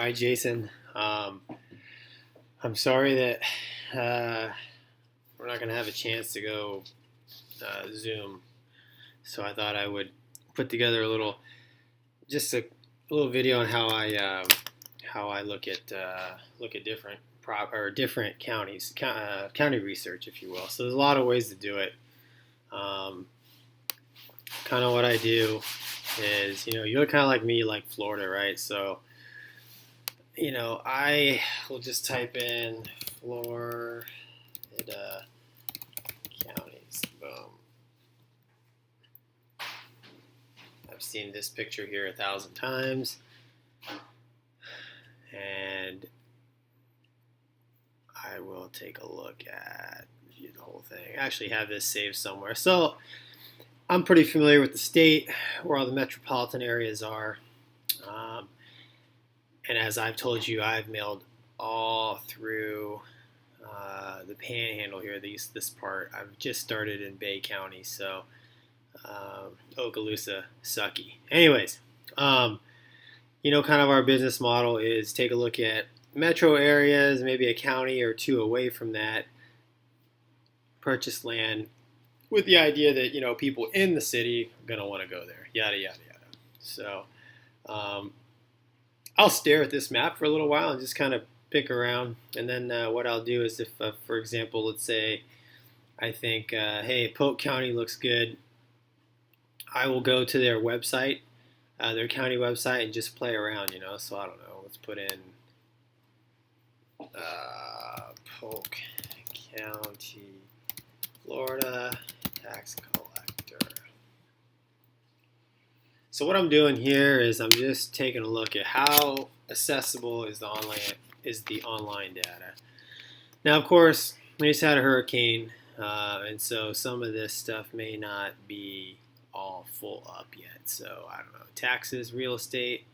Hi, Jason. I'm sorry that we're not going to have a chance to go Zoom. So I thought I would put together just a little video on how I look at different different counties, county research, if you will. So there's a lot of ways to do it. Um, Kind of what I do is, you're kind of like me, like Florida, right? So I will just type in Florida counties. Boom. I've seen this picture here 1,000 times, and I will take a look at the whole thing. I actually have this saved somewhere. So I'm pretty familiar with the state, where all the metropolitan areas are. Um, and as I've told you, I've mailed all through the Panhandle here. This part I've just started in Bay County, so Okaloosa, sucky. Anyways, kind of our business model is take a look at metro areas, maybe a county or two away from that, purchase land with the idea that people in the city are going to want to go there. Yada yada yada. So um, I'll stare at this map for a little while and just kind of pick around, and then what I'll do is if, for example, let's say I think, hey, Polk County looks good, I will go to their website, their county website, and just play around. So I don't know. Let's put in Polk County, Florida tax collector. So what I'm doing here is I'm just taking a look at how accessible is the online data. Now, of course, we just had a hurricane, and so some of this stuff may not be all full up yet. So I don't know. Taxes, real estate.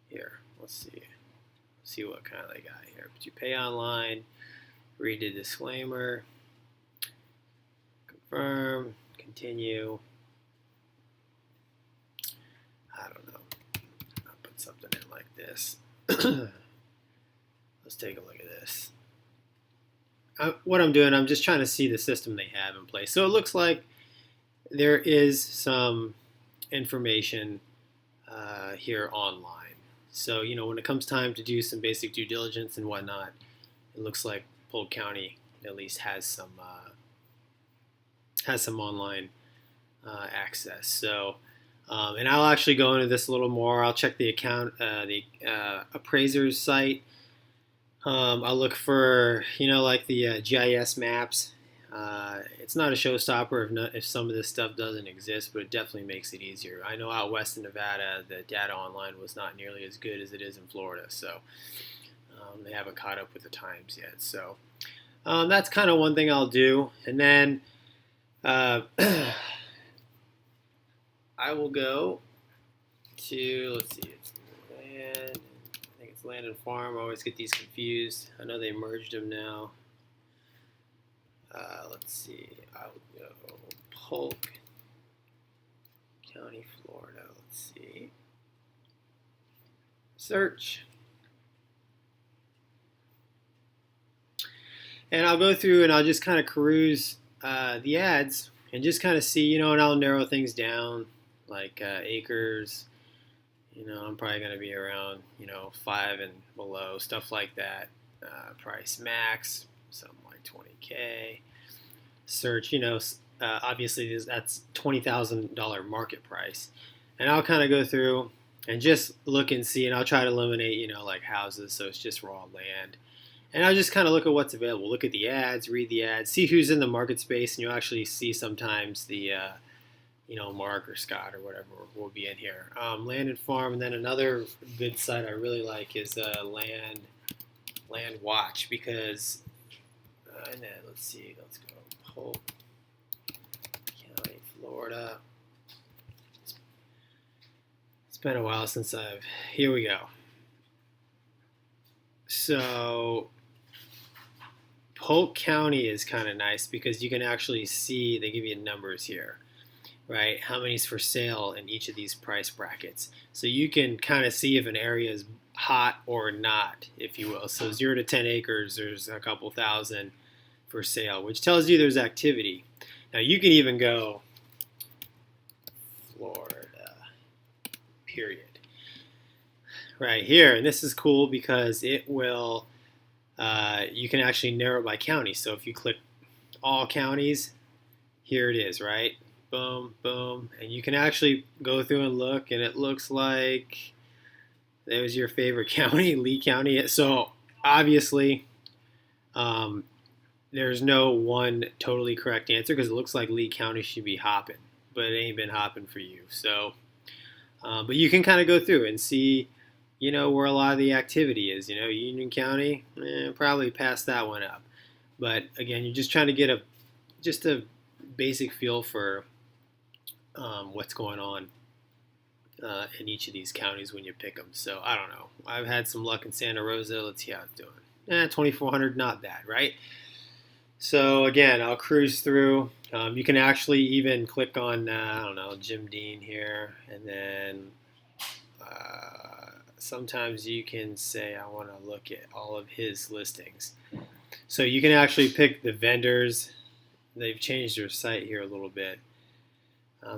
Here, let's see what kind of they got here. But you pay online. Read the disclaimer. Confirm. Continue. I don't know. I'll put something in like this. Let's take a look at this. What I'm doing, I'm just trying to see the system they have in place. So it looks like there is some information here online. So, when it comes time to do some basic due diligence and whatnot, it looks like Polk County at least has some online access. So, and I'll actually go into this a little more. I'll check the appraiser's site. I'll look for, like the GIS maps. It's not a showstopper if some of this stuff doesn't exist, but it definitely makes it easier. I know out west in Nevada, the data online was not nearly as good as it is in Florida, so they haven't caught up with the times yet. So that's kind of one thing I'll do. And then I will go to, let's see, it's land. I think it's land and farm. I always get these confused. I know they merged them now. Let's see. I'll go Polk County, Florida. Let's see. Search. And I'll go through and I'll just kind of peruse the ads and just kind of see, and I'll narrow things down like acres. I'm probably going to be around, 5 and below, stuff like that. Price max, something like 20K. Search, obviously that's $20,000 market price. And I'll kind of go through and just look and see, and I'll try to eliminate, like houses, so it's just raw land. And I'll just kind of look at what's available. Look at the ads, read the ads, see who's in the market space, and you'll actually see sometimes the Mark or Scott or whatever will be in here. Land and farm, and then another good site I really like is Land Watch, because and then let's go Polk County, Florida. It's been a while since here we go. So Polk County is kind of nice because you can actually see, they give you numbers here, right? How many's for sale in each of these price brackets. So you can kind of see if an area is hot or not, if you will. So 0 to 10 acres, there's a couple thousand for sale, which tells you there's activity. Now you can even go Florida, period, right here. And this is cool because it will, you can actually narrow by county. So if you click all counties, here it is, right? Boom, boom. And you can actually go through and look, and it looks like that was your favorite county, Lee County. So obviously, there's no one totally correct answer because it looks like Lee County should be hopping, but it ain't been hopping for you. So, but you can kind of go through and see, where a lot of the activity is. Union County, probably pass that one up. But again, you're just trying to get just a basic feel for what's going on in each of these counties when you pick them. So I don't know. I've had some luck in Santa Rosa. Let's see how it's doing. 2,400, not bad, right? So again, I'll cruise through. You can actually even click on, I don't know, Jim Dean here, and then sometimes you can say, I want to look at all of his listings. So you can actually pick the vendors. They've changed their site here a little bit.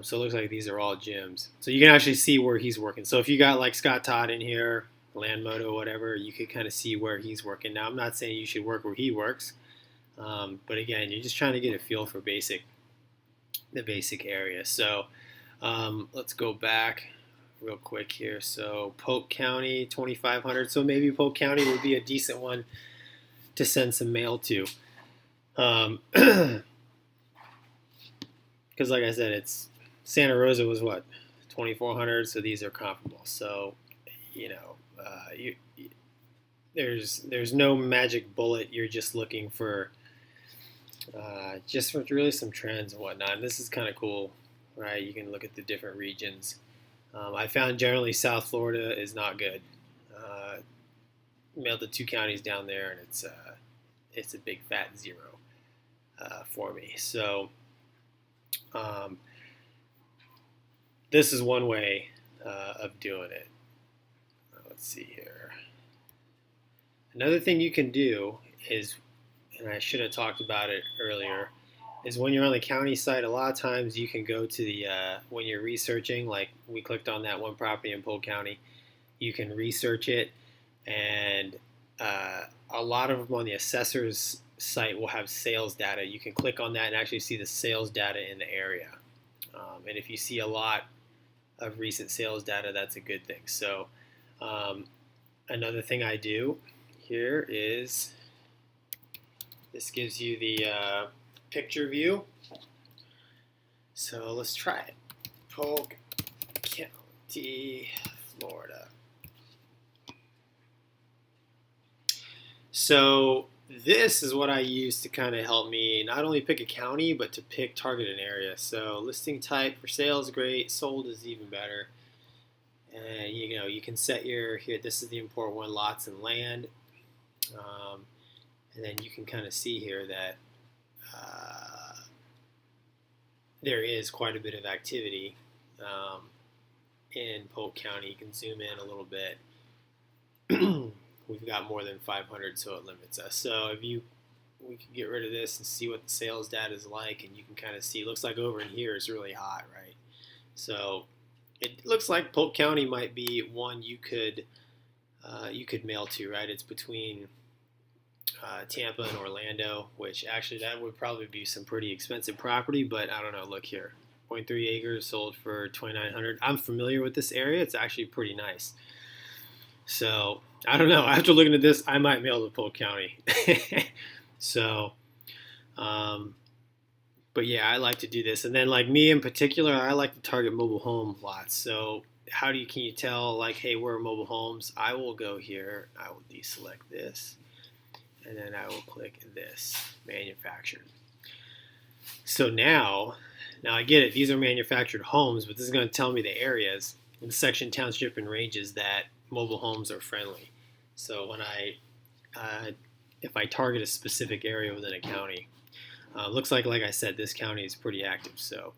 So it looks like these are all Jims. So you can actually see where he's working. So if you got like Scott Todd in here, Landmoto, whatever, you could kind of see where he's working. Now, I'm not saying you should work where he works. But again, you're just trying to get a feel for the basic area. So let's go back real quick here. So Polk County, 2,500. So maybe Polk County would be a decent one to send some mail to. Because like I said, Santa Rosa was what, 2,400. So these are comparable. So there's no magic bullet. You're just looking for really some trends and whatnot. And this is kind of cool, right? You can look at the different regions. I found generally South Florida is not good. Mailed to 2 counties down there, and it's a big fat 0 for me. So this is one way of doing it. Let's see here. Another thing you can do is, and I should have talked about it earlier, is when you're on the county site, a lot of times you can go to the, when you're researching, like we clicked on that one property in Polk County, you can research it, and a lot of them on the assessor's site will have sales data. You can click on that and actually see the sales data in the area. And if you see a lot of recent sales data, that's a good thing. So another thing I do here is this gives you the picture view. So let's try it. Polk County, Florida. So this is what I use to kind of help me not only pick a county, but to target an area. So listing type for sale is great. Sold is even better. And you can set here, this is the important one, lots and land. And then you can kind of see here that there is quite a bit of activity in Polk County. You can zoom in a little bit. We've got more than 500, so it limits us. So we can get rid of this and see what the sales data is like, and you can kind of see, looks like over in here is really hot, right? So it looks like Polk County might be one you could mail to, right? It's between Tampa and Orlando, which actually that would probably be some pretty expensive property, but I don't know. Look here, 0.3 acres sold for $2,900. I'm familiar with this area. It's actually pretty nice. So I don't know. After looking at this, I might mail to Polk County. So, but yeah, I like to do this. And then like me in particular, I like to target mobile home lots. So can you tell like, hey, where are mobile homes? I will go here. I will deselect this. And then I will click this, manufactured. So now I get it. These are manufactured homes, but this is going to tell me the areas in the section, township, and ranges that mobile homes are friendly. So when if I target a specific area within a county, looks like I said, this county is pretty active. So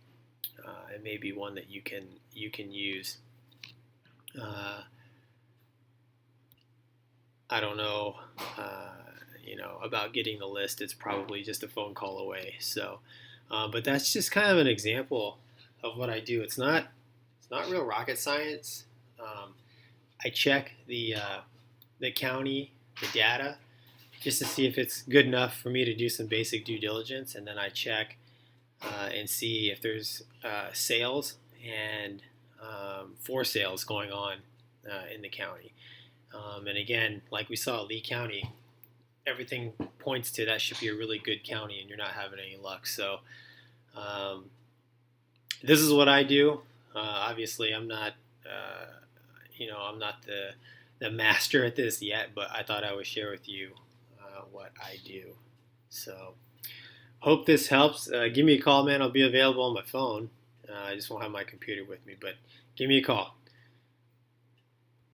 it may be one that you can use. I don't know, about getting the list, it's probably just a phone call away. So, but that's just kind of an example of what I do. It's not real rocket science. Um, I check the county, the data, just to see if it's good enough for me to do some basic due diligence, and then I check and see if there's sales and for sales going on in the county. And again, like we saw Lee County, everything points to that should be a really good county, and you're not having any luck. So um, this is what I do. Obviously, I'm not the master at this yet, but I thought I would share with you what I do. So hope this helps. Give me a call, man. I'll be available on my phone. I just won't have my computer with me, but give me a call.